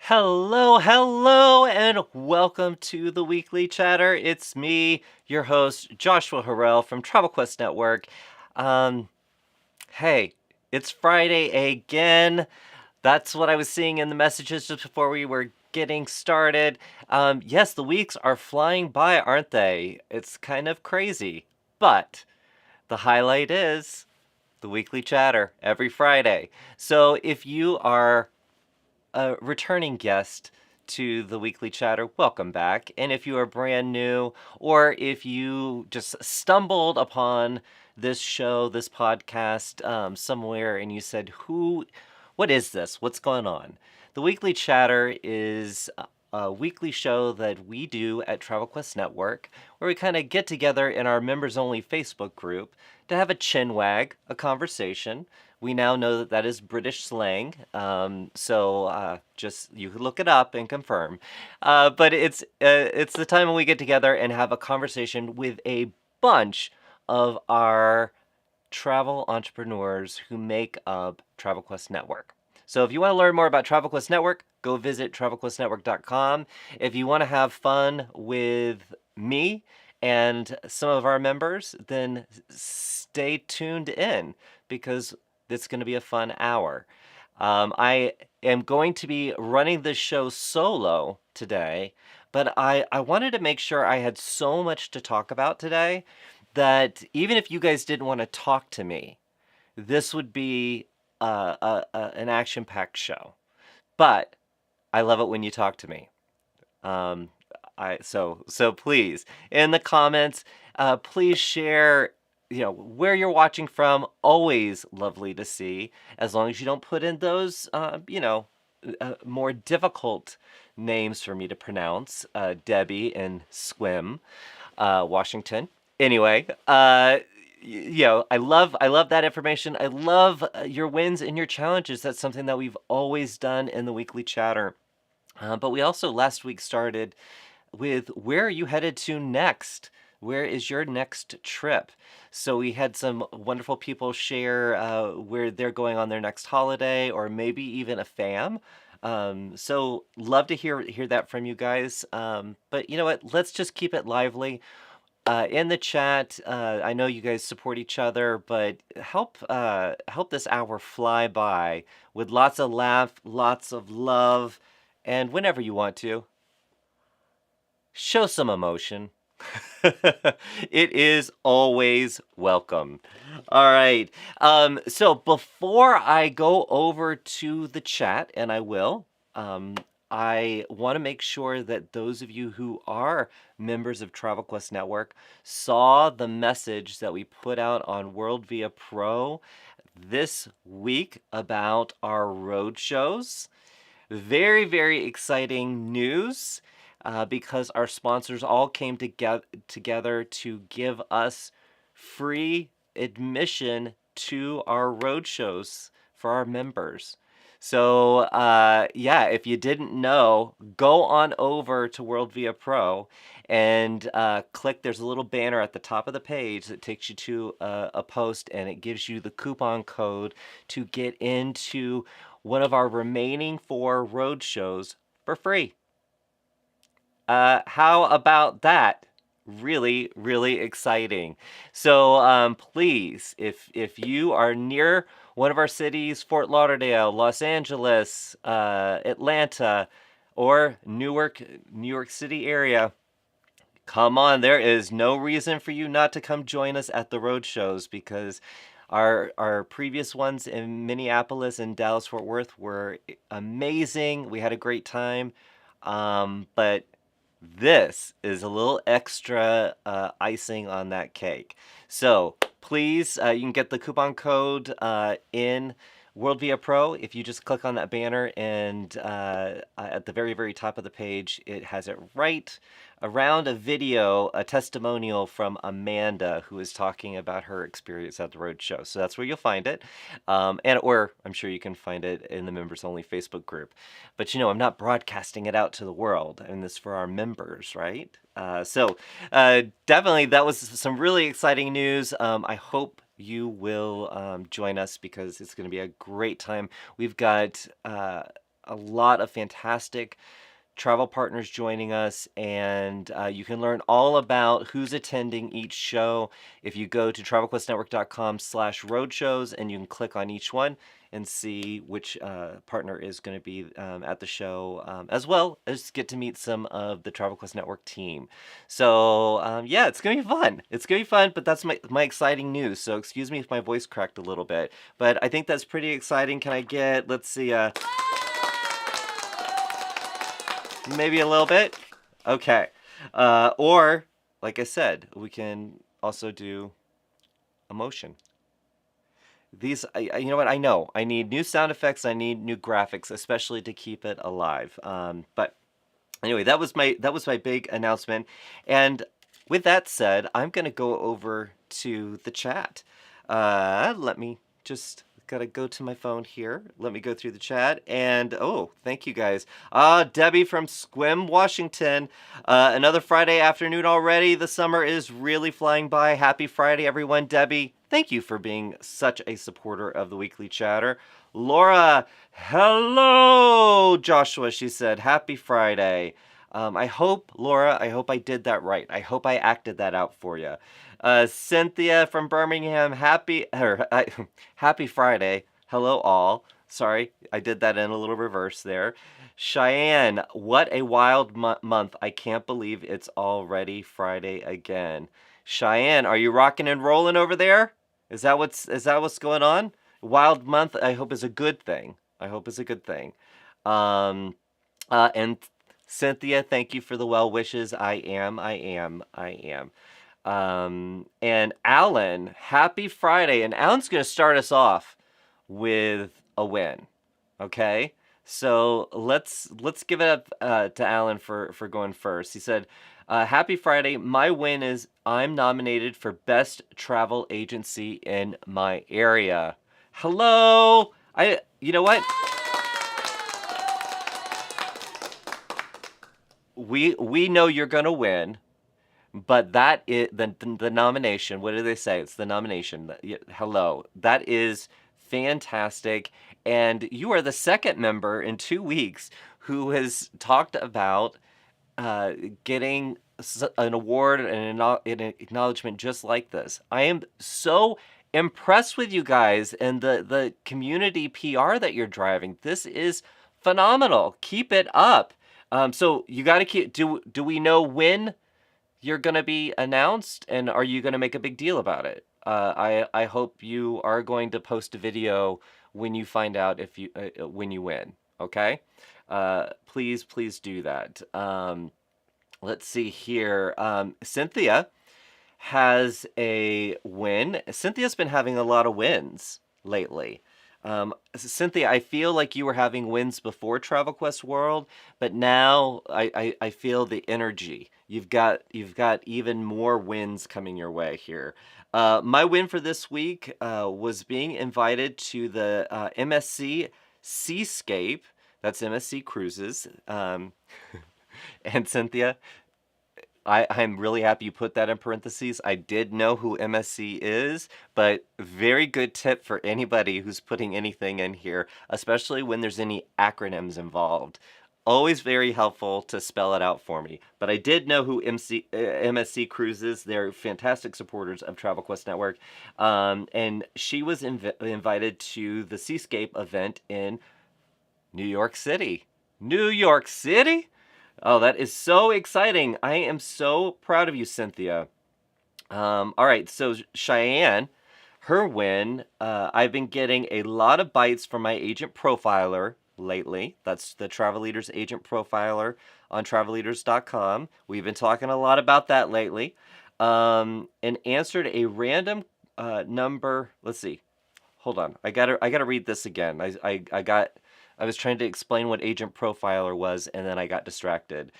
Hello, and welcome to the Weekly Chatter. It's me, your host, Joshua Harrell from Travel Quest Network. Um, hey, it's Friday again. That's what I was seeing in the messages just before we were getting started. Yes, the weeks are flying by, aren't they? It's kind of crazy. But the highlight is the Weekly Chatter every Friday. So if you are a returning guest to the Weekly Chatter, welcome back. And if you are brand new, or if you just stumbled upon this show, this podcast somewhere, and you said, what is this? What's going on? The Weekly Chatter is a weekly show that we do at Travel Quest Network, where we kind of get together in our members only Facebook group to have a chin wag, a conversation. We now know that that is British slang, so just you could look it up and confirm. But it's the time when we get together and have a conversation with a bunch of our travel entrepreneurs who make up Travel Quest Network. So if you want to learn more about Travel Quest Network, go visit travelquestnetwork.com. If you want to have fun with me and some of our members, then stay tuned in because it's going to be a fun hour. I am going to be running this show solo today, but I wanted to make sure I had so much to talk about today that even if you guys didn't want to talk to me, this would be an action-packed show. But I love it when you talk to me. Um, so please in the comments, please share. Where you're watching from. Always lovely to see, as long as you don't put in those more difficult names for me to pronounce. Debbie and Swim, Washington. Anyway, I love that information. I love your wins and your challenges. That's something that we've always done in the Weekly Chatter. But we also last week started with where are you headed to next? Where is your next trip? So we had some wonderful people share where they're going on their next holiday, or maybe even a fam. So love to hear that from you guys. But you know what? Let's just keep it lively. In the chat, I know you guys support each other, but help this hour fly by with lots of laugh, lots of love, and whenever you want to, show some emotion. It is always welcome. All right. So before I go over to the chat, and I will, I want to make sure that those of you who are members of Travel Quest Network saw the message that we put out on WorldVia Pro this week about our road shows. Very, very exciting news because our sponsors all came together to give us free admission to our road shows for our members. So, yeah, if you didn't know, go on over to WorldVia Pro and click. There's a little banner at the top of the page that takes you to a post, and it gives you the coupon code to get into one of our remaining 4 road shows for free. How about that? Really, really exciting. So please, if you are near one of our cities, Fort Lauderdale, Los Angeles, Atlanta, or Newark, New York City area, come on. There is no reason for you not to come join us at the road shows because our previous ones in Minneapolis and Dallas Fort Worth were amazing. We had a great time. But this is a little extra icing on that cake. So please, you can get the coupon code in WorldVia Pro if you just click on that banner, and at the very, very top of the page, it has it right around a video, a testimonial from Amanda, who is talking about her experience at the road show. So that's where you'll find it. Or I'm sure you can find it in the members only Facebook group. But I'm not broadcasting it out to the world, and this for our members, right? So definitely that was some really exciting news. I hope you will join us because it's going to be a great time. We've got a lot of fantastic travel partners joining us, and you can learn all about who's attending each show if you go to travelquestnetwork.com/roadshows, and you can click on each one and see which partner is going to be at the show, as well as get to meet some of the Travel Quest Network team. So yeah, it's going to be fun. It's going to be fun, but that's my exciting news. So excuse me if my voice cracked a little bit, but I think that's pretty exciting. Can I get, let's see, maybe a little bit? Okay. Or, like I said, we can also do emotion. These, you know what? I know I need new sound effects. I need new graphics, especially to keep it alive. But anyway, that was my big announcement. And with that said, I'm gonna go over to the chat. Let me just gotta go to my phone here. Let me go through the chat. And oh, thank you guys. Debbie from Squim, Washington. Another Friday afternoon already. The summer is really flying by. Happy Friday, everyone. Debbie, thank you for being such a supporter of the Weekly Chatter. Laura, hello, Joshua, she said. Happy Friday. I hope, Laura, I hope I did that right. I hope I acted that out for you. Cynthia from Birmingham, happy Friday. Hello, all. Sorry, I did that in a little reverse there. Cheyenne, what a wild month. I can't believe it's already Friday again. Cheyenne, are you rocking and rolling over there? Is that what's going on? Wild month, I hope, is a good thing. I hope it's a good thing. And Cynthia, thank you for the well wishes. I am. And Alan, happy Friday. And Alan's going to start us off with a win. Okay? So let's give it up to Alan for going first. He said, happy Friday. My win is I'm nominated for Best Travel Agency in my area. Hello. You know what? We know you're gonna win, but that is the nomination. What do they say? It's the nomination. Hello, that is fantastic, and you are the second member in 2 weeks who has talked about getting an award and an acknowledgement just like this. I am so impressed with you guys and the community PR that you're driving. This is phenomenal. Keep it up. So you got to keep. Do we know when you're gonna be announced, and are you gonna make a big deal about it? I hope you are going to post a video when you find out if you when you win. Okay, please do that. Let's see here. Cynthia has a win. Cynthia's been having a lot of wins lately. Cynthia, I feel like you were having wins before Travel Quest World, but now I feel the energy. You've got even more wins coming your way here. My win for this week was being invited to the MSC Seascape. That's MSC Cruises. And Cynthia, I'm really happy you put that in parentheses. I did know who MSC is, but very good tip for anybody who's putting anything in here, especially when there's any acronyms involved. Always very helpful to spell it out for me. But I did know who MSC Cruises. They're fantastic supporters of Travel Quest Network. And she was invited to the Seascape event in New York City. New York City? Oh, that is so exciting. I am so proud of you, Cynthia. All right, so Cheyenne, her win, I've been getting a lot of bites from my agent profiler lately. That's the Travel Leaders Agent Profiler on travelleaders.com. We've been talking a lot about that lately. And answered a random number. Let's see. Hold on. I gotta read this again. I was trying to explain what Agent Profiler was, and then I got distracted.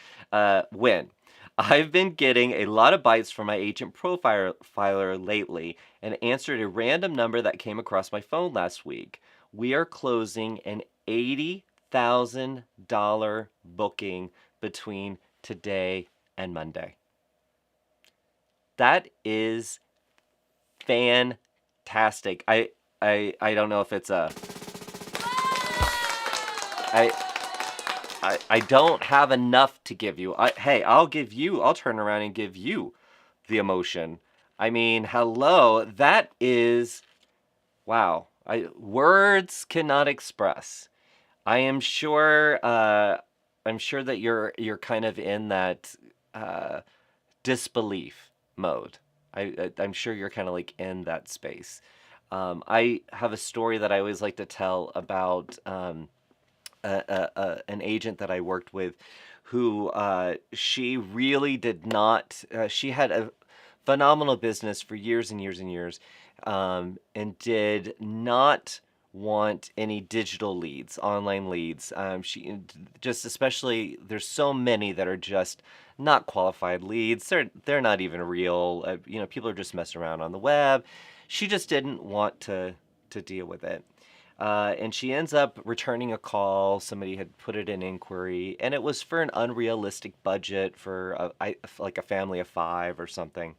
Win. I've been getting a lot of bites from my Agent Profiler lately and answered a random number that came across my phone last week. We are closing an $80,000 booking between today and Monday. That is fantastic. I don't know if it's a... I don't have enough to give you. Hey, I'll turn around and give you the emotion. I mean, hello, that is, wow. Words cannot express. I am sure, I'm sure that you're kind of in that uh, disbelief mode. I'm sure you're kind of like in that space. I have a story that I always like to tell about an agent that I worked with who she really did not, she had a phenomenal business for years and years and years, and did not want any digital leads, online leads. She just, especially, there's so many that are just not qualified leads. They're not even real. People are just messing around on the web. She just didn't want to deal with it. And she ends up returning a call. Somebody had put it in inquiry, and it was for an unrealistic budget for like a family of five or something.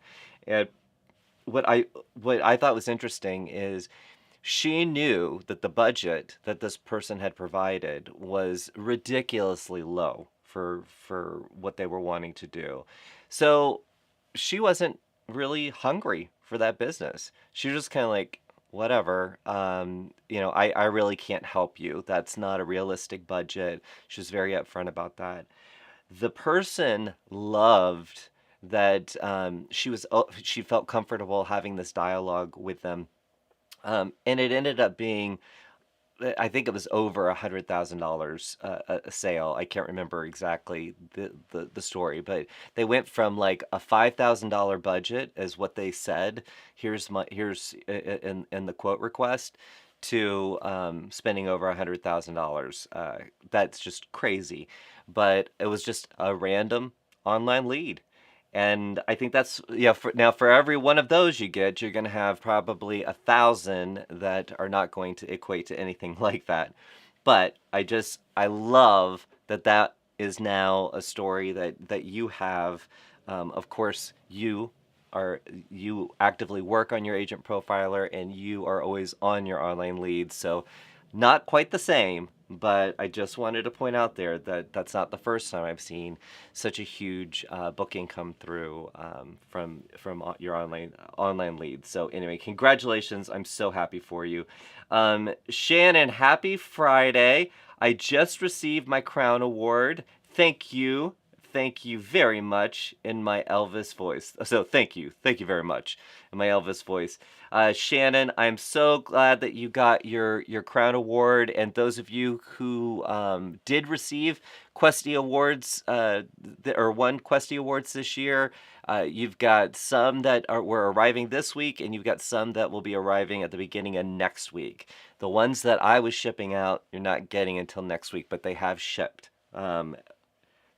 And what I thought was interesting is she knew that the budget that this person had provided was ridiculously low for what they were wanting to do. So she wasn't really hungry for that business. She was just kind of like, whatever. I really can't help you. That's not a realistic budget. She was very upfront about that. The person loved that she felt comfortable having this dialogue with them. And it ended up being, I think it was over $100,000 a sale. I can't remember exactly the story, but they went from like a $5,000 budget as what they said. Here's in the quote request to spending over $100,000. That's just crazy, but it was just a random online lead. And I think that's, yeah, for every one of those you get, you're going to have probably 1,000 that are not going to equate to anything like that. But I love that is now a story that you have. Of course, you actively work on your agent profiler, and you are always on your online leads. So not quite the same, but I just wanted to point out there that that's not the first time I've seen such a huge booking come through from your online leads. So anyway, congratulations! I'm so happy for you, Shannon. Happy Friday! I just received my Crown Award. Thank you. Thank you very much in my Elvis voice. So thank you very much in my Elvis voice. Shannon, I'm so glad that you got your Crown Award, and those of you who did receive Questy Awards or won Questy Awards this year, you've got some that were arriving this week, and you've got some that will be arriving at the beginning of next week. The ones that I was shipping out, you're not getting until next week, but they have shipped.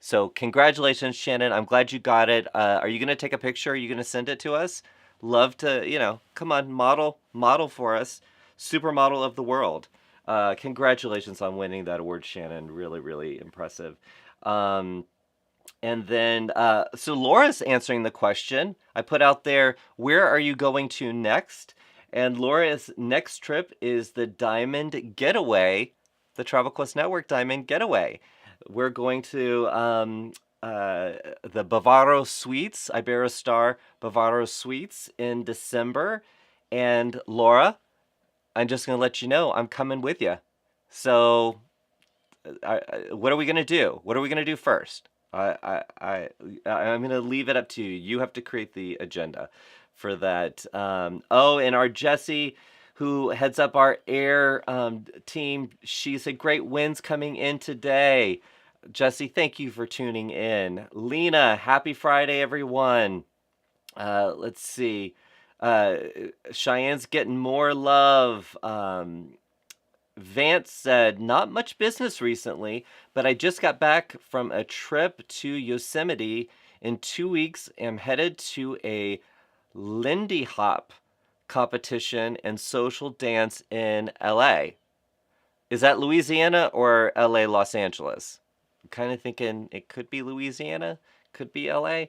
So congratulations, Shannon. I'm glad you got it. Are you going to take a picture? Are you going to send it to us? Love to, come on, model for us. Supermodel of the world. Congratulations on winning that award, Shannon. Really, really impressive. And then, so Laura's answering the question. I put out there, where are you going to next? And Laura's next trip is the Diamond Getaway, the Travel Quest Network Diamond Getaway. We're going to the Bavaro Suites, Iberostar Bavaro Suites in December. And Laura, I'm just going to let you know, I'm coming with you. So what are we going to do? What are we going to do first? I'm going to leave it up to you. You have to create the agenda for that. And our Jessie, who heads up our air team, she said, great wins coming in today. Jessie, thank you for tuning in. Lena, happy Friday, everyone. Let's see. Cheyenne's getting more love. Vance said, not much business recently, but I just got back from a trip to Yosemite. In 2 weeks, I'm headed to a Lindy Hop competition and social dance in LA. Is that Louisiana or LA, Los Angeles? I'm kind of thinking it could be Louisiana, could be LA.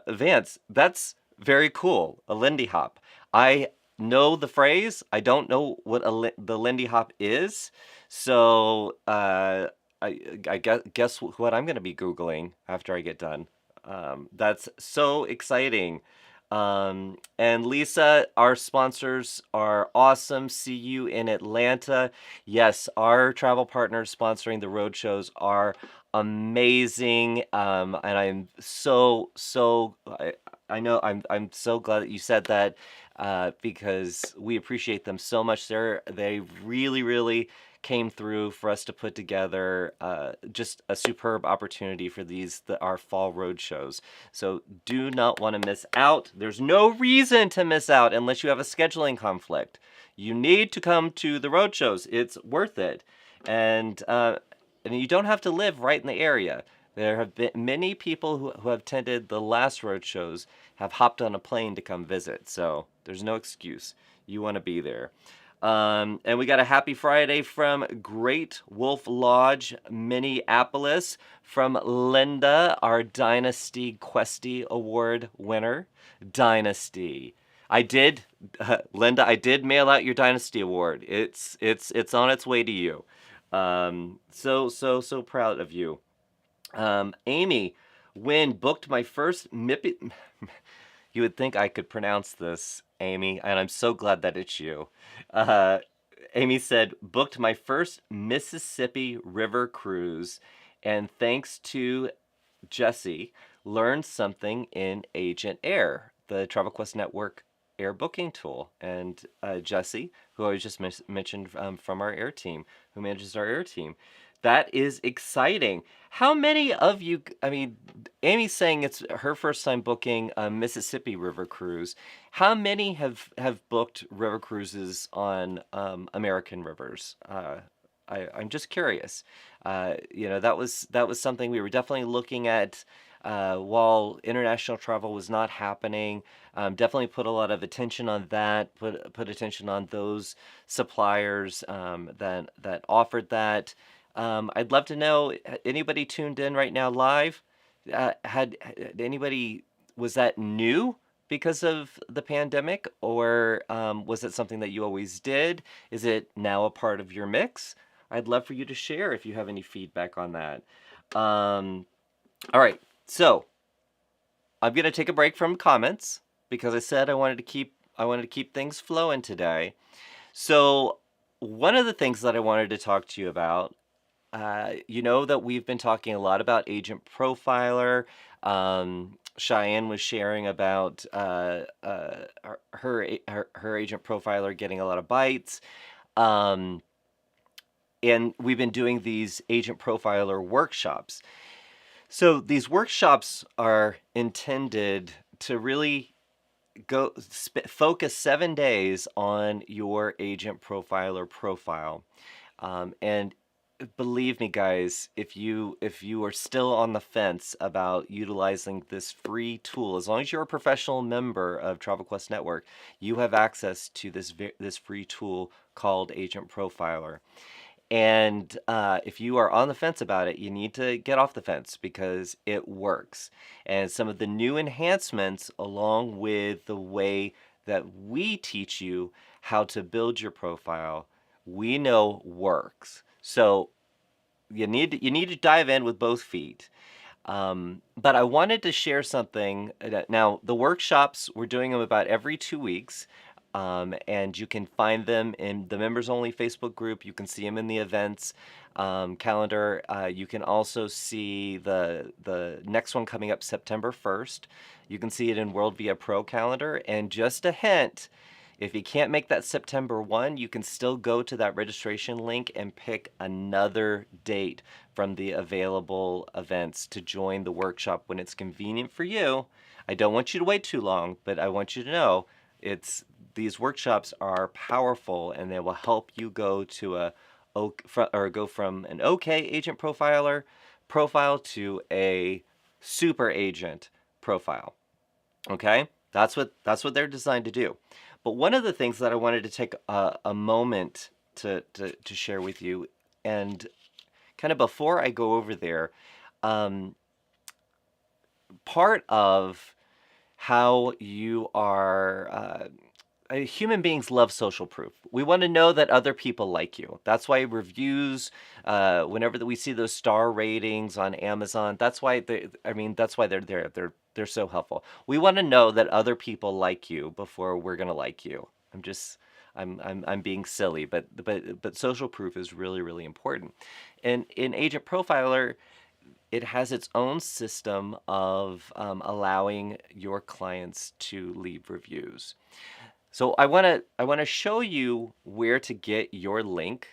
Vance, that's very cool. A Lindy Hop. I know the phrase. I don't know what the Lindy Hop is. So I guess what I'm going to be Googling after I get done. That's so exciting. And Lisa, our sponsors are awesome. See you in Atlanta. Yes, our travel partners sponsoring the road shows are amazing. And I know I'm so glad that you said that, because we appreciate them so much. They really came through for us to put together just a superb opportunity for our fall road shows. So do not want to miss out. There's no reason to miss out unless you have a scheduling conflict. You need to come to the road shows. It's worth it. And you don't have to live right in the area. There have been many people who have attended the last road shows have hopped on a plane to come visit. So there's no excuse. You want to be there. And we got a happy Friday from Great Wolf Lodge, Minneapolis, from Linda, our Dynasty Questy Award winner. Dynasty. Linda, I did mail out your Dynasty Award. It's on its way to you. So proud of you. Amy, when booked my first MIPI... You would think I could pronounce this, Amy, and I'm so glad that it's you. Uh, Amy said, booked my first Mississippi River cruise, and thanks to Jesse, learned something in Agent Air, the Travel Quest Network air booking tool. And Jesse, who I just mentioned from our air team, who manages our air team. That is exciting. How many of you, I mean, Amy's saying it's her first time booking a Mississippi River cruise. How many have booked river cruises on American rivers? I'm just curious. That was something we were definitely looking at while international travel was not happening. Definitely put a lot of attention on that. Put attention on those suppliers that offered that. I'd love to know, anybody tuned in right now live? Had anybody, was that new because of the pandemic, or was it something that you always did? Is it now a part of your mix? I'd love for you to share if you have any feedback on that. All right, so I'm gonna take a break from comments because I said I wanted to keep things flowing today. So one of the things that I wanted to talk to you about, you know that we've been talking a lot about Agent Profiler. Cheyenne was sharing about her Agent Profiler getting a lot of bites. And we've been doing these Agent Profiler workshops. So these workshops are intended to really focus 7 days on your Agent Profiler profile. And believe me, guys, if you are still on the fence about utilizing this free tool, as long as you're a professional member of Travel Quest Network, you have access to this free tool called Agent Profiler. And if you are on the fence about it, you need to get off the fence because it works. And some of the new enhancements, along with the way that we teach you how to build your profile, we know works. So you need to dive in with both feet. But I wanted to share something. Now, the workshops, we're doing them about every 2 weeks. And you can find them in the members only Facebook group. You can see them in the events calendar. You can also see the next one coming up September 1st. You can see it in WorldVia Pro calendar. And just a hint, if you can't make that September 1, you can still go to that registration link and pick another date from the available events to join the workshop when it's convenient for you. I don't want you to wait too long, but I want you to know these workshops are powerful, and they will help you go from an okay agent profile to a super agent profile. Okay, that's what they're designed to do. But one of the things that I wanted to take a moment to share with you, and kind of before I go over there, part of how you are human beings love social proof. We want to know that other people like you. That's why reviews, whenever we see those star ratings on Amazon, that's why that's why they're there. They're so helpful. We want to know that other people like you before we're gonna like you. I'm being silly, but social proof is really, really important. And in Agent Profiler, it has its own system of allowing your clients to leave reviews. So I want to show you where to get your link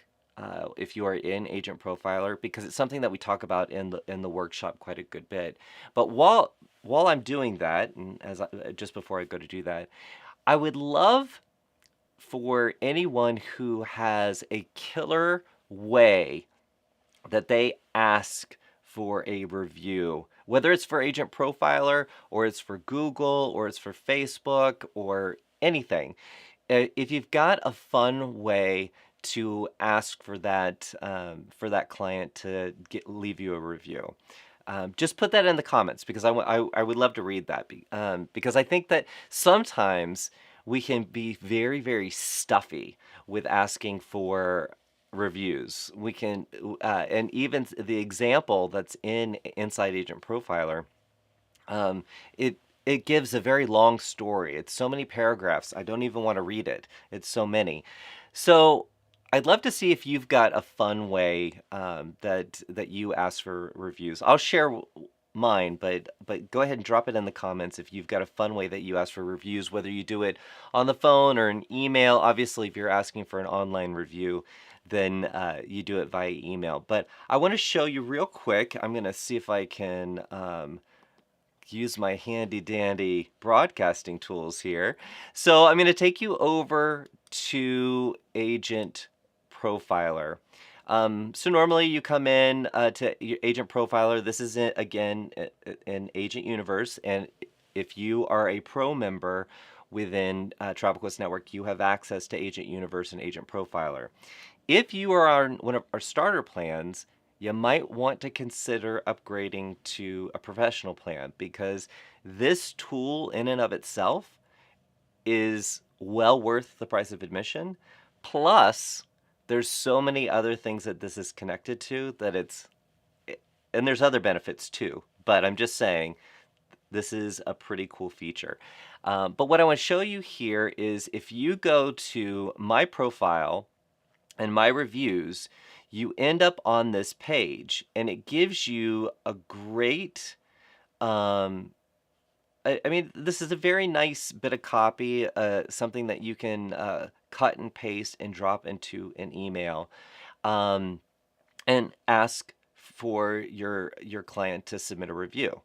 if you are in Agent Profiler, because it's something that we talk about in the workshop quite a good bit. But while I'm doing that, and just before I go to do that, I would love for anyone who has a killer way that they ask for a review, whether it's for Agent Profiler or it's for Google or it's for Facebook or anything. If you've got a fun way to ask for that client to leave you a review, just put that in the comments, because I would love to read that, because I think that sometimes we can be very, very stuffy with asking for reviews. We can, and even the example that's inside Agent Profiler, um, it gives a very long story. It's so many paragraphs. I don't even want to read it. It's so many. So I'd love to see if you've got a fun way that you ask for reviews. I'll share mine, but go ahead and drop it in the comments if you've got a fun way that you ask for reviews, whether you do it on the phone or an email. Obviously, if you're asking for an online review, then you do it via email. But I want to show you real quick. I'm going to see if I can use my handy dandy broadcasting tools here. So I'm going to take you over to Agent Profiler. So normally you come in to Agent Profiler. This is again in Agent Universe, and if you are a pro member within Travel Quest Network, you have access to Agent Universe and Agent Profiler. If you are on one of our starter plans, you might want to consider upgrading to a professional plan, because this tool in and of itself is well worth the price of admission. Plus, there's so many other things that this is connected to and there's other benefits too, but I'm just saying this is a pretty cool feature. But what I want to show you here is if you go to my profile and my reviews, you end up on this page, and it gives you a great, I mean, this is a very nice bit of copy, something that you can cut and paste and drop into an email, um, and ask for your client to submit a review.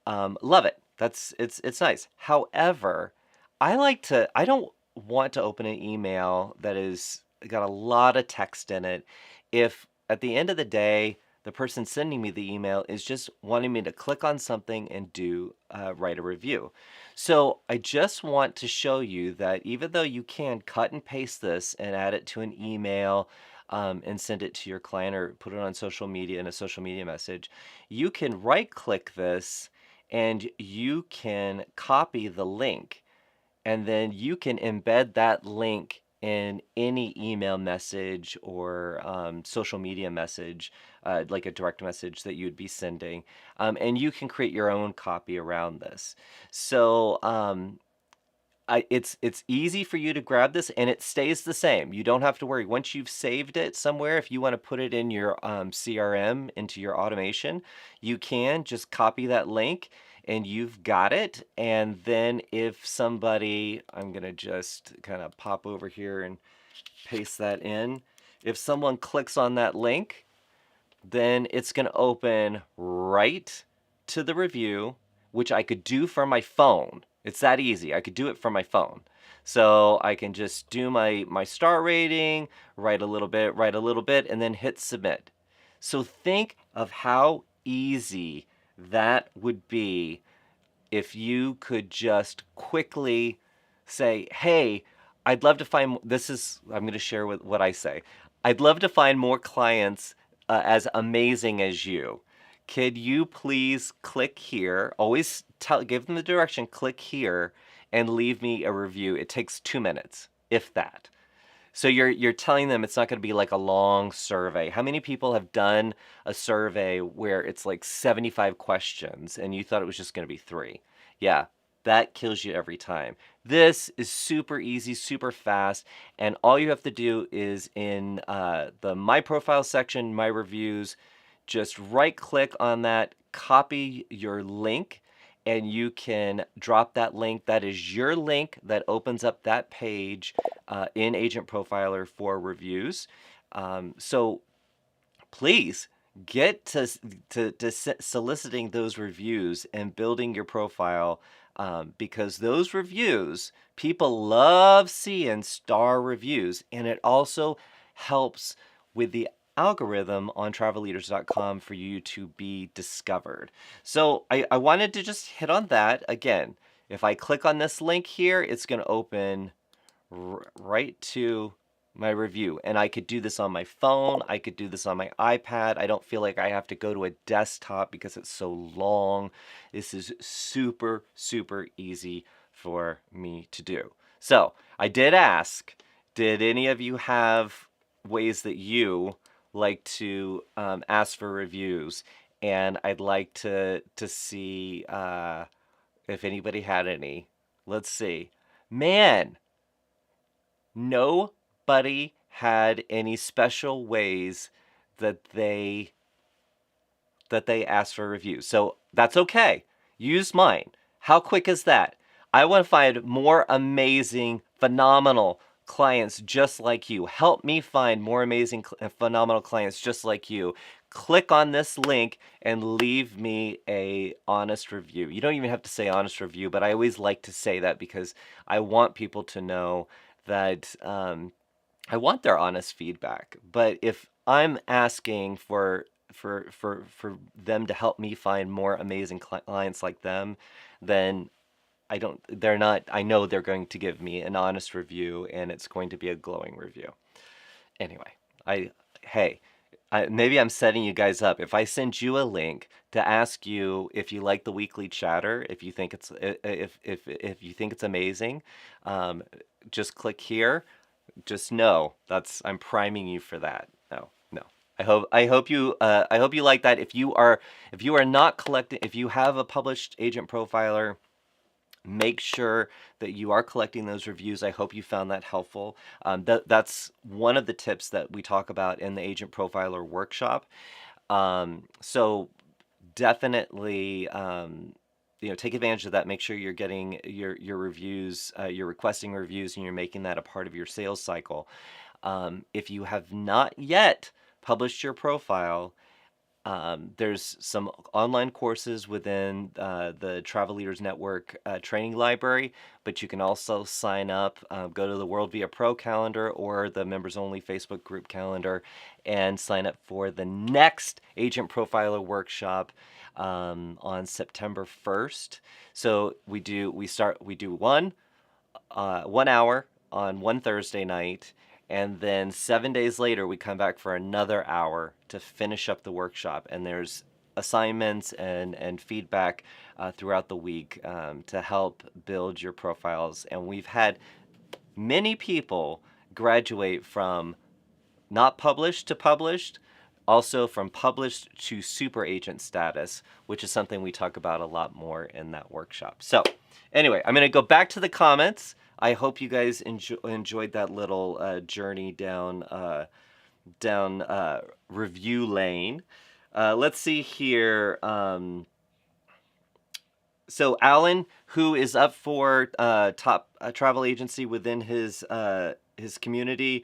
Love it. It's nice. However, I don't want to open an email that is got a lot of text in it if at the end of the day the person sending me the email is just wanting me to click on something and write a review. So I just want to show you that even though you can cut and paste this and add it to an email, and send it to your client or put it on social media in a social media message, you can right click this and you can copy the link, and then you can embed that link in any email message or social media message, like a direct message that you'd be sending, and you can create your own copy around this. So it's easy for you to grab this, and it stays the same. You don't have to worry. Once you've saved it somewhere, if you want to put it in your CRM, into your automation, you can just copy that link and you've got it. And then if somebody, I'm going to just kind of pop over here and paste that in. If someone clicks on that link, then it's going to open right to the review, which I could do from my phone. It's that easy. I could do it from my phone. So I can just do my star rating, write a little bit, and then hit submit. So think of how easy that would be if you could just quickly say, hey, I'd love to find, I'm going to share with what I say. I'd love to find more clients as amazing as you. Could you please click here? Always give them the direction, click here, and leave me a review. It takes 2 minutes, if that. So you're telling them it's not going to be like a long survey. How many people have done a survey where it's like 75 questions and you thought it was just going to be 3? Yeah, that kills you every time. This is super easy, super fast, and all you have to do is in the My Profile section, My Reviews, just right-click on that, copy your link, and you can drop that link. That is your link that opens up that page in Agent Profiler for reviews. So please get to soliciting those reviews and building your profile, because those reviews, people love seeing star reviews, and it also helps with the algorithm on travelleaders.com for you to be discovered. So I wanted to just hit on that again. If I click on this link here, it's going to open right to my review, and I could do this on my phone, I could do this on my iPad. I don't feel like I have to go to a desktop because it's so long. This is super easy for me to do. So I did ask, did any of you have ways that you like to ask for reviews? And I'd like to see if anybody had any. Let's see. Man, nobody had any special ways that they asked for reviews. So that's okay. Use mine. How quick is that? I want to find more amazing, phenomenal clients just like you. Help me find more amazing, phenomenal clients just like you. Click on this link and leave me a honest review. You don't even have to say honest review, but I always like to say that because I want people to know that I want their honest feedback. But if I'm asking for them to help me find more amazing clients like them, then I know they're going to give me an honest review, and it's going to be a glowing review. Anyway, hey, maybe I'm setting you guys up. If I send you a link to ask you if you like the weekly chatter, if you think it's if you think it's amazing, just click here. Just know I'm priming you for that. No. I hope you like that. If you are not collecting, if you have a published agent profiler, make sure that you are collecting those reviews. I hope you found that helpful. That's one of the tips that we talk about in the agent profiler workshop. So definitely, take advantage of that. Make sure you're getting your reviews, you're requesting reviews, and you're making that a part of your sales cycle. If you have not yet published your profile, there's some online courses within the Travel Leaders Network training library, but you can also sign up, go to the WorldVia Pro calendar or the members only Facebook group calendar and sign up for the next Agent Profiler workshop on September 1st. So we do 1 hour on one Thursday night, and then 7 days later we come back for another hour to finish up the workshop, and there's assignments and feedback throughout the week to help build your profiles. And we've had many people graduate from not published to published, also from published to super agent status, which is something we talk about a lot more in that workshop. So anyway, I'm going to go back to the comments. I hope you guys enjoyed that little journey down review lane. Let's see here. So Alan, who is up for top travel agency within his community,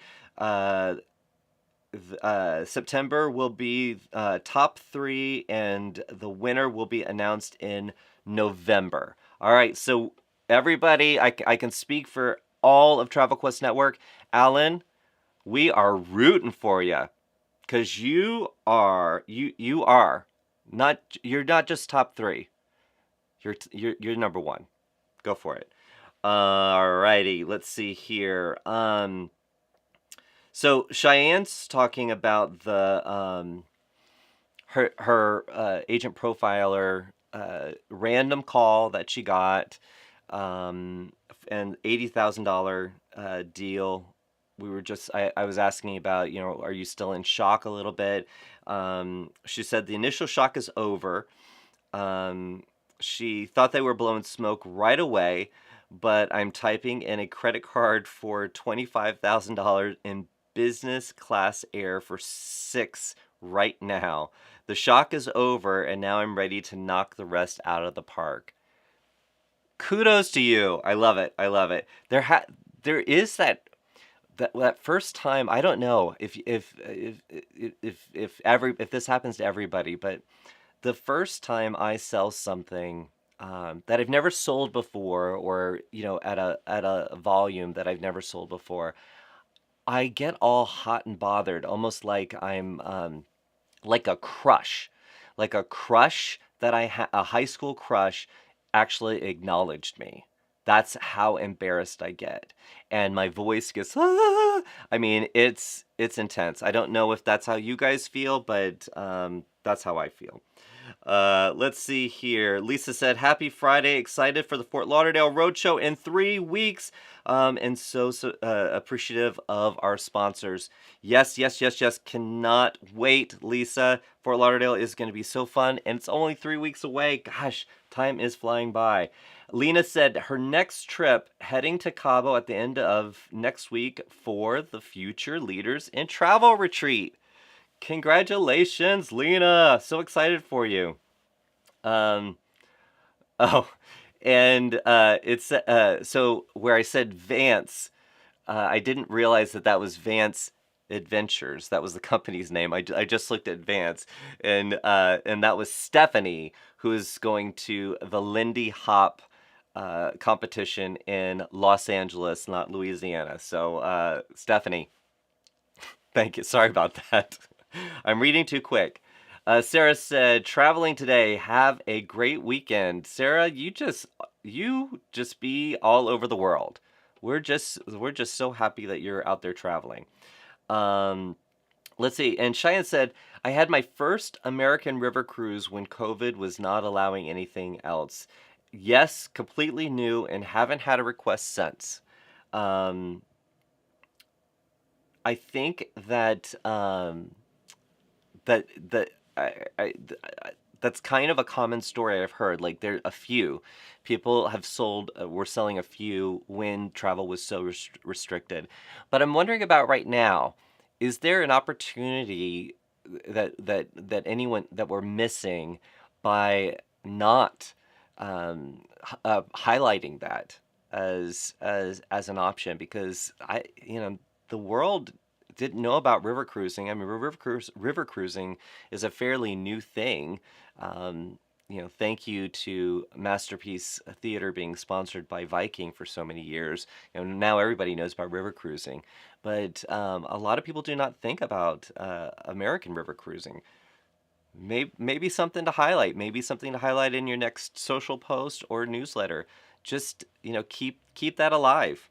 September will be top 3, and the winner will be announced in November. All right, so everybody, I can speak for all of Travel Quest Network. Alan, we are rooting for you, because you're not just top 3. You're number 1. Go for it. Alrighty, let's see here. So Cheyenne's talking about the her agent profiler random call that she got. and $80,000 deal. I was asking about, are you still in shock a little bit? She said the initial shock is over. Um, she thought they were blowing smoke right away, but I'm typing in a credit card for $25,000 in business class air for 6 right now. The shock is over, and now I'm ready to knock the rest out of the park. Kudos to you. I love it. I love it. There is that first time. I don't know if this happens to everybody, but the first time I sell something that I've never sold before, or at a volume that I've never sold before, I get all hot and bothered, almost like I'm like a crush that a high school crush actually acknowledged me. That's how embarrassed I get, and my voice gets. Ah! I mean, it's intense. I don't know if that's how you guys feel, but that's how I feel. Let's see here. Lisa said, "Happy Friday! Excited for the Fort Lauderdale Roadshow in 3 weeks, and so appreciative of our sponsors." Yes, yes, yes, yes. Cannot wait, Lisa. Fort Lauderdale is going to be so fun, and it's only 3 weeks away. Gosh, time is flying by. Lena said her next trip heading to Cabo at the end of next week for the Future Leaders in Travel Retreat. Congratulations, Lena. So excited for you. Um, oh, and it's so where I said Vance, I didn't realize that was Vance Adventures. That was the company's name. I just looked at Vance, and that was Stephanie, who is going to the Lindy Hop competition in Los Angeles, not Louisiana. So, Stephanie, thank you. Sorry about that. I'm reading too quick. Sarah said, "Traveling today. Have a great weekend." Sarah, you just be all over the world. We're just so happy that you're out there traveling. Um, let's see. And Cheyenne said, "I had my first American river cruise when COVID was not allowing anything else. Yes, completely new and haven't had a request since." Um, I think that that's kind of a common story I've heard. Like there a few people have sold were selling a few when travel was so restricted. But I'm wondering about right now, is there an opportunity that we're missing by not highlighting that as an option? Because the world didn't know about river cruising. I mean, river cruising is a fairly new thing. Thank you to Masterpiece Theater being sponsored by Viking for so many years. Now everybody knows about river cruising, but a lot of people do not think about American river cruising. Maybe something to highlight. Maybe something to highlight in your next social post or newsletter. Just keep that alive.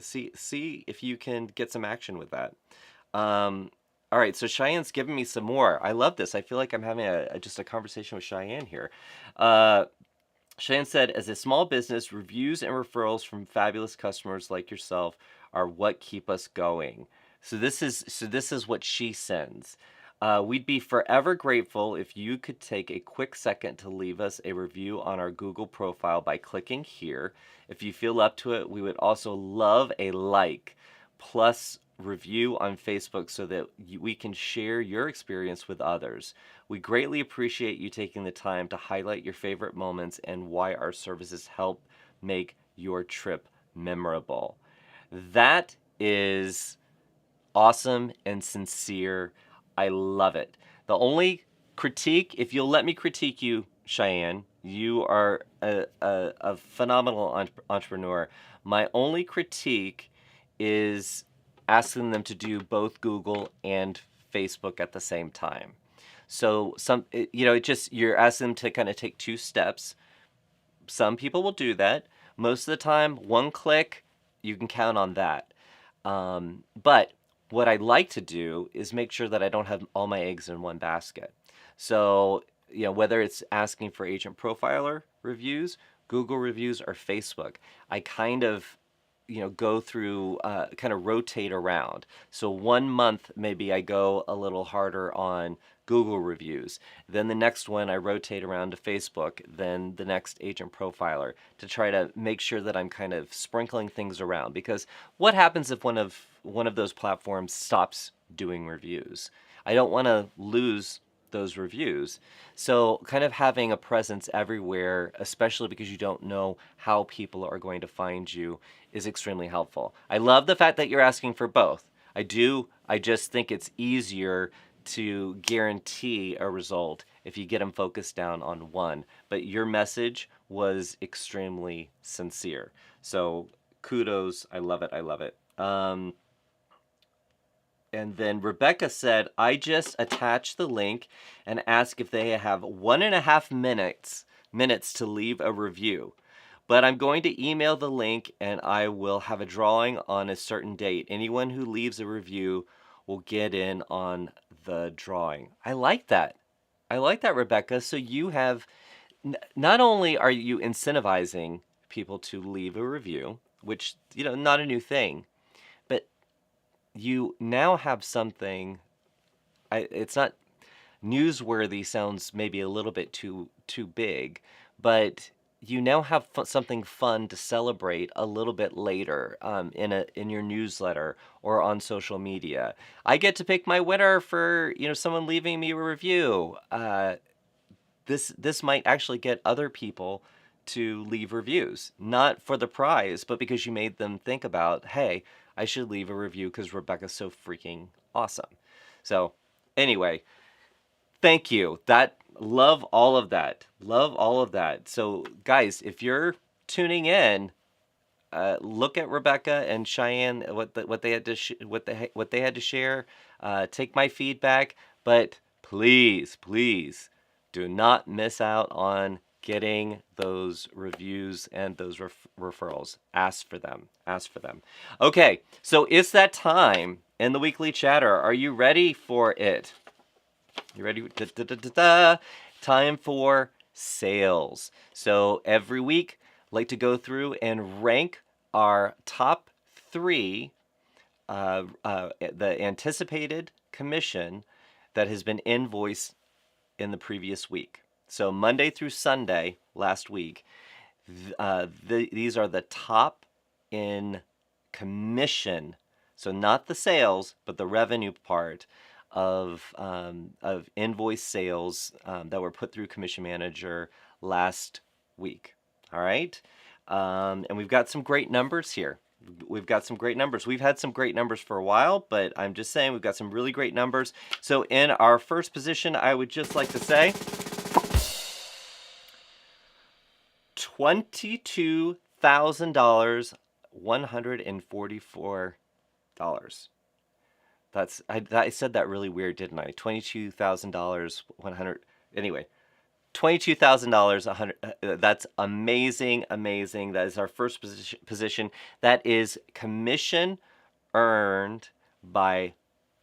See if you can get some action with that. All right, so Cheyenne's giving me some more. I love this. I feel like I'm having just a conversation with Cheyenne here. Cheyenne said, "As a small business, reviews and referrals from fabulous customers like yourself are what keep us going." So this is what she sends. "We'd be forever grateful if you could take a quick second to leave us a review on our Google profile by clicking here. If you feel up to it, we would also love a like, plus review on Facebook so that we can share your experience with others. We greatly appreciate you taking the time to highlight your favorite moments and why our services help make your trip memorable." That is awesome and sincere. I love it. The only critique, if you'll let me critique you, Cheyenne, you are a phenomenal entrepreneur. My only critique is asking them to do both Google and Facebook at the same time. So you're asking them to kind of take two steps. Some people will do that. Most of the time, one click, you can count on that. But what I like to do is make sure that I don't have all my eggs in one basket. So, whether it's asking for agent profiler reviews, Google reviews, or Facebook. I kind of go through, kind of rotate around. So 1 month, maybe I go a little harder on Google reviews. Then the next one, I rotate around to Facebook. Then the next agent profiler, to try to make sure that I'm kind of sprinkling things around. Because what happens if one of those platforms stops doing reviews? I don't want to lose those reviews. So kind of having a presence everywhere, especially because you don't know how people are going to find you, is extremely helpful. I love the fact that you're asking for both. I do. I just think it's easier to guarantee a result if you get them focused down on one. But your message was extremely sincere. So kudos. I love it. I love it. And then Rebecca said, I just attached the link and asked if they have 1.5 minutes to leave a review. But I'm going to email the link and I will have a drawing on a certain date. Anyone who leaves a review will get in on the drawing. I like that. I like that, Rebecca. So you have, not only are you incentivizing people to leave a review, which, not a new thing, but you now have something. It's not newsworthy, sounds maybe a little bit too big, but you now have something fun to celebrate a little bit later, in your newsletter or on social media. I get to pick my winner for someone leaving me a review. This might actually get other people to leave reviews, not for the prize, but because you made them think about, hey, I should leave a review because Rebecca's so freaking awesome. So anyway, thank you. Love all of that. Love all of that. So guys, if you're tuning in, look at Rebecca and Cheyenne, what they had to what they had to share. Take my feedback, but please, please do not miss out on getting those reviews and those referrals. Ask for them. Ask for them. Okay, so it's that time in the weekly chatter. Are you ready for it? You ready? Time for sales. So every week, I like to go through and rank our top 3, the anticipated commission that has been invoiced in the previous week. So Monday through Sunday last week, these are the top in commission. So not the sales, but the revenue part of invoice sales that were put through Commission Manager last week. All right, and we've got some great numbers here. We've got some great numbers. We've had some great numbers for a while, but I'm just saying we've got some really great numbers. So in our first position, I would just like to say $22,000, $144. I said that really weird, didn't I? $22,000, 100. Anyway, $22,000, 100. That's amazing, amazing. That is our first position. That is commission earned by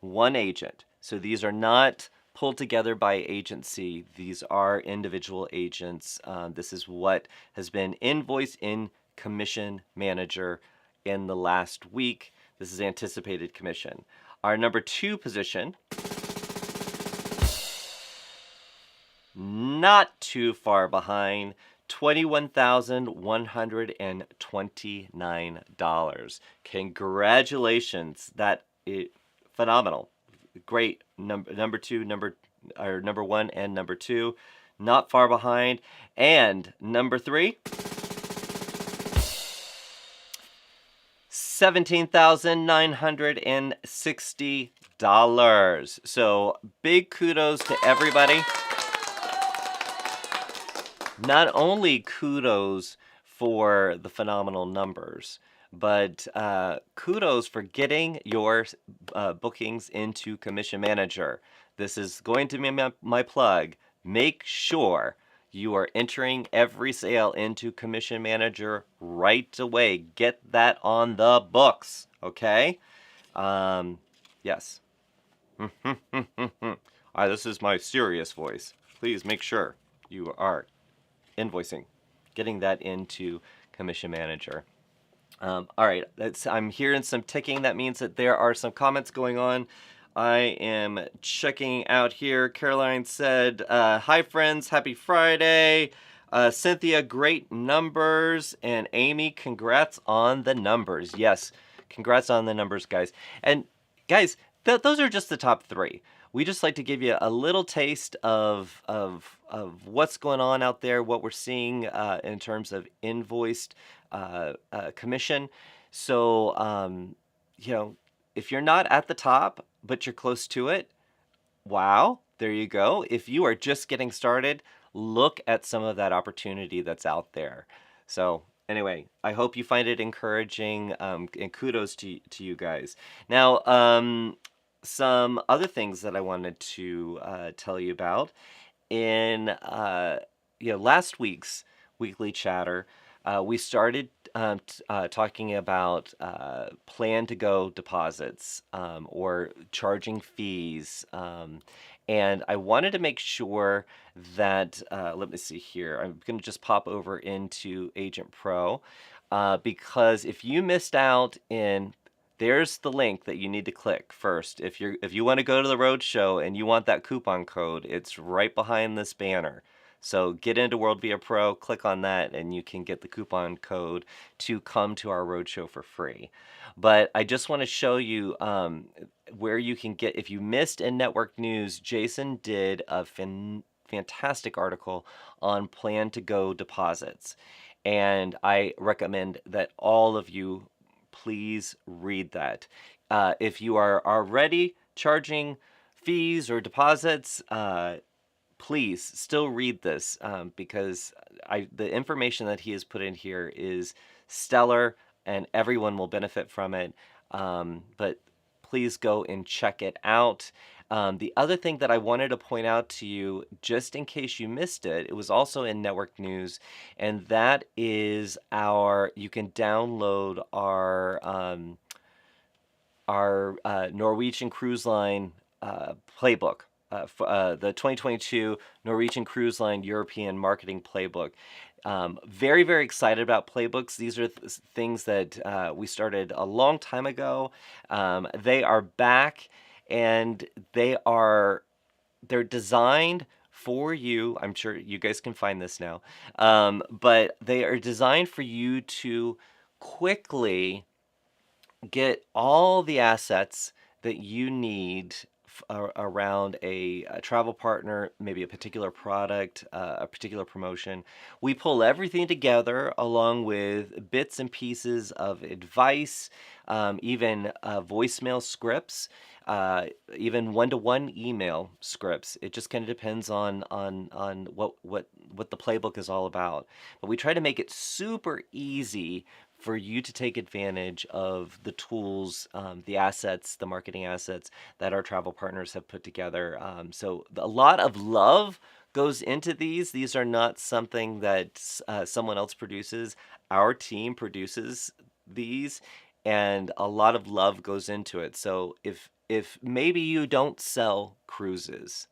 one agent. So these are not pulled together by agency. These are individual agents. This is what has been invoiced in Commission Manager in the last week. This is anticipated commission. Our number 2 position, not too far behind, $21,129. Congratulations. That is phenomenal. Great. Number 1 and number 2, not far behind. And number 3, $17,960. So big kudos to everybody. Not only kudos for the phenomenal numbers, but kudos for getting your bookings into Commission Manager. This is going to be my plug. Make sure you are entering every sale into Commission Manager right away. Get that on the books, okay? Yes. This is my serious voice. Please make sure you are invoicing. getting that into Commission Manager. All right, I'm hearing some ticking. That means that there are some comments going on. I am checking out here. Caroline said, hi friends, happy Friday. Cynthia, great numbers. And Amy, congrats on the numbers. Yes, congrats on the numbers, guys. And guys, those are just the top 3. We just like to give you a little taste of what's going on out there, what we're seeing in terms of invoiced commission. So, if you're not at the top, but you're close to it, wow, there you go. If you are just getting started, look at some of that opportunity that's out there. So anyway, I hope you find it encouraging, and kudos to you guys. Now, some other things that I wanted to tell you about in last week's weekly chatter, we started talking about plan to go deposits or charging fees. And I wanted to make sure that, let me see here, I'm going to just pop over into Agent Pro because if you missed out there's the link that you need to click first. If you want to go to the roadshow and you want that coupon code, it's right behind this banner. So get into WorldVia Pro, click on that, and you can get the coupon code to come to our roadshow for free. But I just want to show you where you can get, if you missed in network news, Jason did a fantastic article on plan to go deposits. And I recommend that all of you please read that. If you are already charging fees or deposits, please still read this because the information that he has put in here is stellar and everyone will benefit from it. But please go and check it out. The other thing that I wanted to point out to you, just in case you missed it, it was also in network news, and that is you can download our Norwegian Cruise Line playbook, the 2022 Norwegian Cruise Line European Marketing Playbook. Very, very excited about playbooks. These are things that we started a long time ago. They are back, and they're designed for you. I'm sure you guys can find this now. But they are designed for you to quickly get all the assets that you need around a travel partner, maybe a particular product, a particular promotion. We pull everything together along with bits and pieces of advice, even voicemail scripts, even one-to-one email scripts. It just kind of depends on what the playbook is all about. But we try to make it super easy for you to take advantage of the tools, the assets, the marketing assets that our travel partners have put together. So a lot of love goes into these. These are not something that someone else produces. Our team produces these, and a lot of love goes into it. So if maybe you don't sell cruises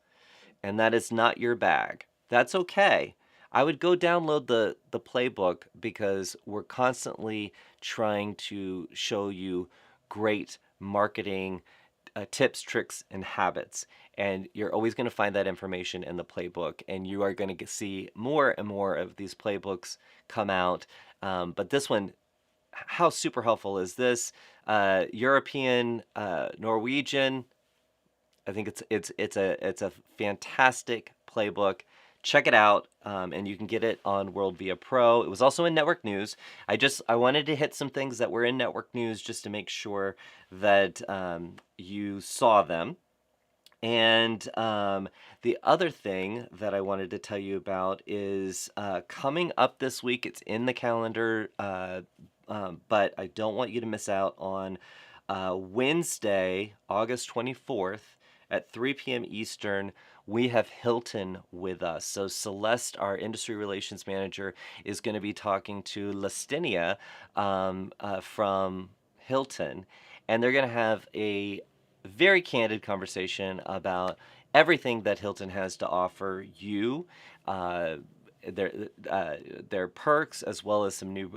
and that is not your bag, that's okay. I would go download the playbook because we're constantly trying to show you great marketing tips, tricks, and habits. And you're always going to find that information in the playbook, and you are going to see more and more of these playbooks come out. But this one, how super helpful is this? European, Norwegian. I think it's a fantastic playbook. Check it out, and you can get it on WorldVia Pro. It was also in network news. I wanted to hit some things that were in network news just to make sure that you saw them. And the other thing that I wanted to tell you about is coming up this week. It's in the calendar, but I don't want you to miss out on Wednesday, August 24th at 3 p.m. Eastern. We have Hilton with us. So Celeste, our industry relations manager, is going to be talking to Lastinia from Hilton, and they're going to have a very candid conversation about everything that Hilton has to offer you. their perks, as well as some new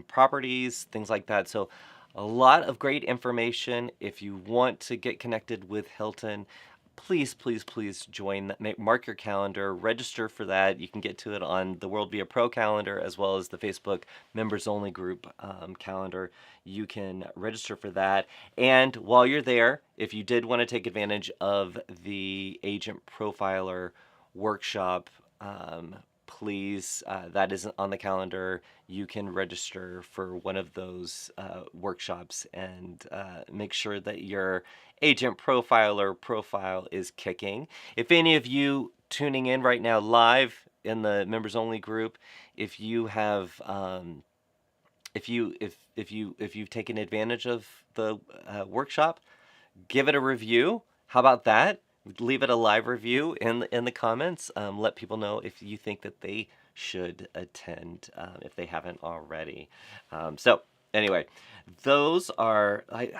properties, things like that. So a lot of great information. If you want to get connected with Hilton, please, please, please join. Mark your calendar, register for that. You can get to it on the WorldVia Pro calendar, as well as the Facebook members only group calendar. You can register for that. And while you're there, if you did want to take advantage of the agent profiler workshop, please, that isn't on the calendar. You can register for one of those workshops and make sure that your agent profiler profile is kicking. If any of you tuning in right now live in the members only group, if you have if you've taken advantage of the workshop, give it a review. How about that? Leave it a live review in the comments. Let people know if you think that they should attend if they haven't already. So anyway, those are I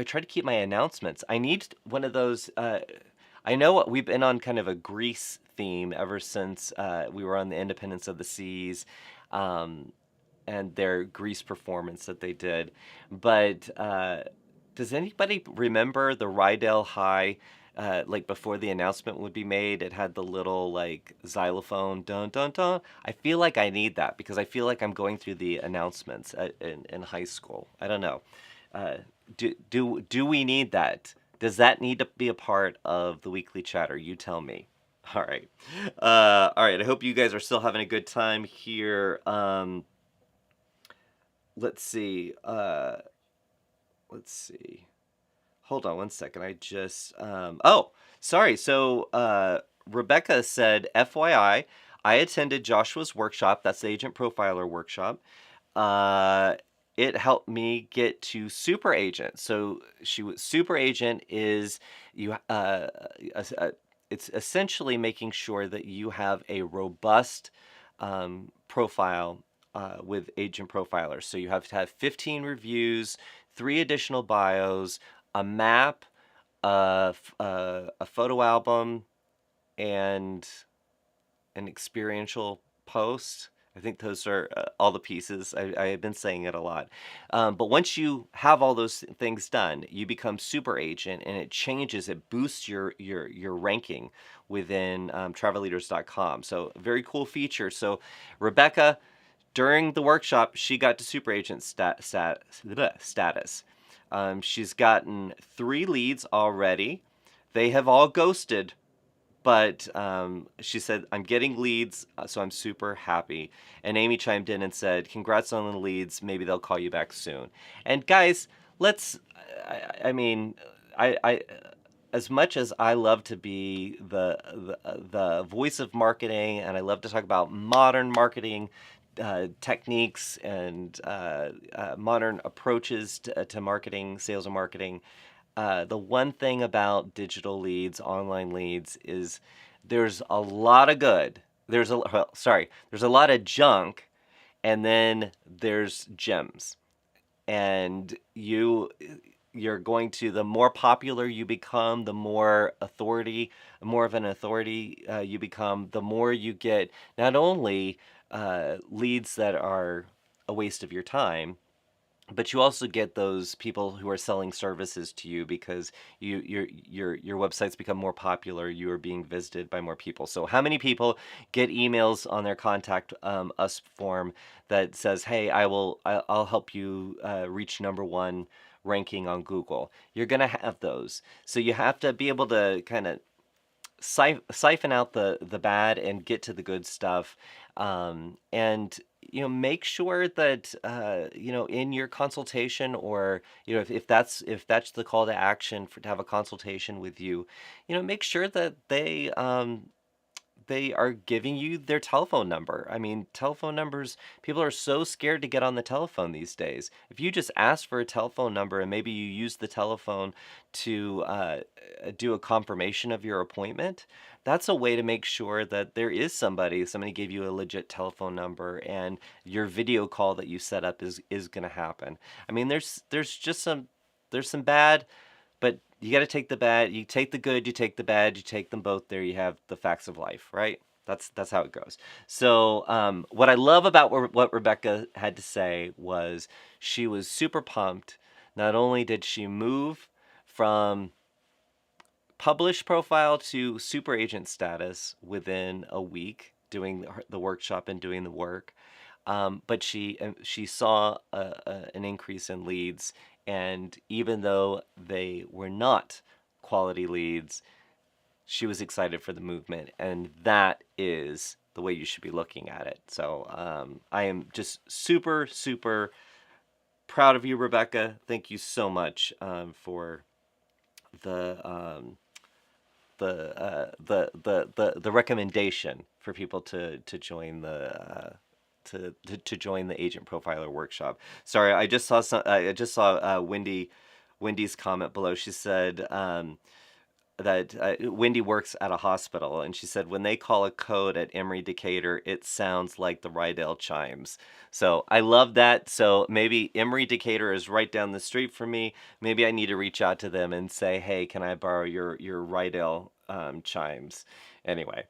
try to keep my announcements. I need one of those. I know we've been on kind of a Greece theme ever since we were on the Independence of the Seas. And their Greece performance that they did. But does anybody remember the Rydell High, like before the announcement would be made? It had the little like xylophone, dun dun dun. I feel like I need that because I feel like I'm going through the announcements in high school. I don't know. Do we need that? Does that need to be a part of the weekly chatter? You tell me. All right. All right. I hope you guys are still having a good time here. Let's see. Let's see. Hold on one second. I just oh, sorry. So Rebecca said, FYI, I attended Joshua's workshop. That's the agent profiler workshop. It helped me get to super agent. So super agent is it's essentially making sure that you have a robust profile with agent profilers. So you have to have 15 reviews, 3 additional bios, a map, a photo album, and an experiential post. I think those are all the pieces. I have been saying it a lot. But once you have all those things done, you become super agent, and it changes, it boosts your ranking within travelleaders.com. So very cool feature. So Rebecca, during the workshop, she got to super agent status. She's gotten 3 leads already. They have all ghosted, but she said, I'm getting leads, so I'm super happy. And Amy chimed in and said, congrats on the leads. Maybe they'll call you back soon. And guys, I mean, as much as I love to be the voice of marketing, and I love to talk about modern marketing techniques and modern approaches to marketing, sales and marketing, the one thing about digital leads, online leads, is there's a lot of good. There's a lot of junk, and then there's gems. And you're going to, the more popular you become, the more of an authority you become, the more you get not only leads that are a waste of your time, but you also get those people who are selling services to you because your websites become more popular. You are being visited by more people. So how many people get emails on their contact us form that says, "Hey, I'll help you reach #1 ranking on Google"? You're gonna have those. So you have to be able to kind of siphon out the bad and get to the good stuff, and make sure that in your consultation, or if that's the call to action to have a consultation with you, make sure that they are giving you their telephone number. I mean, telephone numbers, people are so scared to get on the telephone these days. If you just ask for a telephone number and maybe you use the telephone to do a confirmation of your appointment, that's a way to make sure that there is somebody gave you a legit telephone number, and your video call that you set up is going to happen. I mean, there's some bad, but you got to take the bad, you take the good, you take the bad, you take them both. There you have the facts of life, right? That's how it goes. So what I love about what Rebecca had to say was she was super pumped. Not only did she move from published profile to super agent status within a week doing the workshop and doing the work, but she saw an increase in leads, and even though they were not quality leads, she was excited for the movement, and that is the way you should be looking at it. So I am just super, super proud of you, Rebecca. Thank you so much for the the recommendation for people to join the to join the agent profiler workshop. Sorry, I just saw Wendy's comment below. She said that Wendy works at a hospital, and she said when they call a code at Emory Decatur, it sounds like the Rydell chimes. So I love that. So maybe Emory Decatur is right down the street from me. Maybe I need to reach out to them and say, hey, can I borrow your Rydell chimes? Anyway,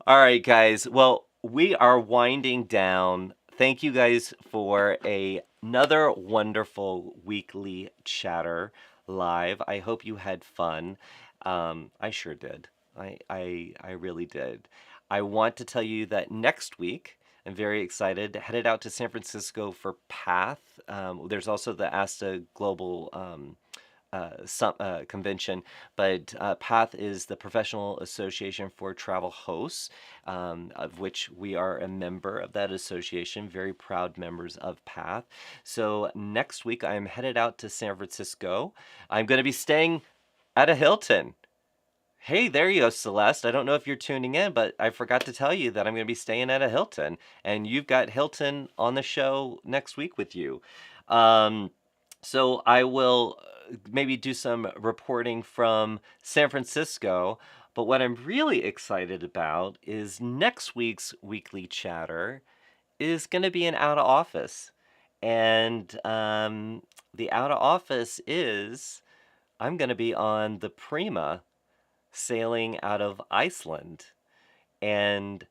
all right, guys. Well, we are winding down. Thank you guys for another wonderful weekly chatter live. I hope you had fun. I sure did. I really did. I want to tell you that next week, I'm very excited. Headed out to San Francisco for PATH. There's also the ASTA Global convention, but PATH is the Professional Association for Travel Hosts, of which we are a member of that association, very proud members of PATH. So next week I'm headed out to San Francisco. I'm going to be staying at a Hilton. Hey, there you go, Celeste. I don't know if you're tuning in, but I forgot to tell you that I'm going to be staying at a Hilton, and you've got Hilton on the show next week with you. So I will maybe do some reporting from San Francisco. But what I'm really excited about is next week's weekly chatter is going to be an out of office. And the out of office is I'm going to be on the Prima sailing out of Iceland. And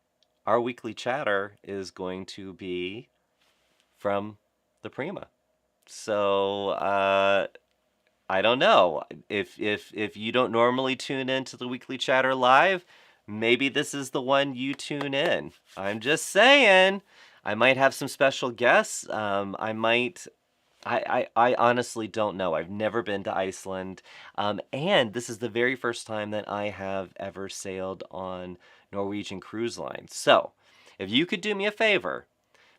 our weekly chatter is going to be from the Prima. So I don't know if you don't normally tune into the weekly chatter live, maybe this is the one you tune in. I'm just saying. I might have some special guests. I honestly don't know. I've never been to Iceland. And this is the very first time that I have ever sailed on Norwegian Cruise Line. So, if you could do me a favor,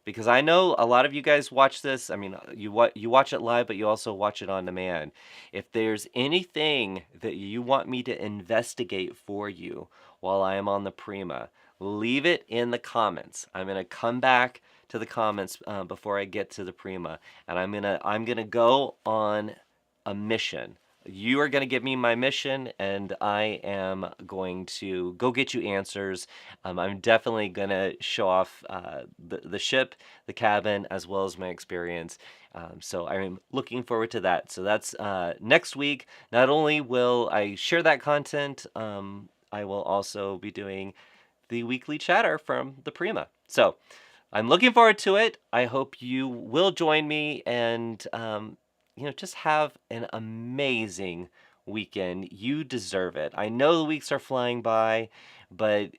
because I know a lot of you guys watch this. I mean, you watch it live, but you also watch it on demand. If there's anything that you want me to investigate for you while I am on the Prima, leave it in the comments. I'm gonna come back to the comments before I get to the Prima, and I'm gonna go on a mission. You are going to give me my mission, and I am going to go get you answers. I'm definitely going to show off the ship, the cabin, as well as my experience. So I'm looking forward to that. So that's next week. Not only will I share that content, I will also be doing the weekly chatter from the Prima. So I'm looking forward to it. I hope you will join me, and just have an amazing weekend. You deserve it. I know the weeks are flying by, but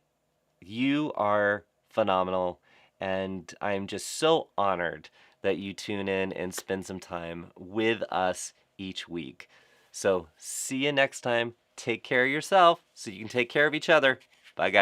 you are phenomenal, and I'm just so honored that you tune in and spend some time with us each week. So see you next time. Take care of yourself so you can take care of each other. Bye, guys.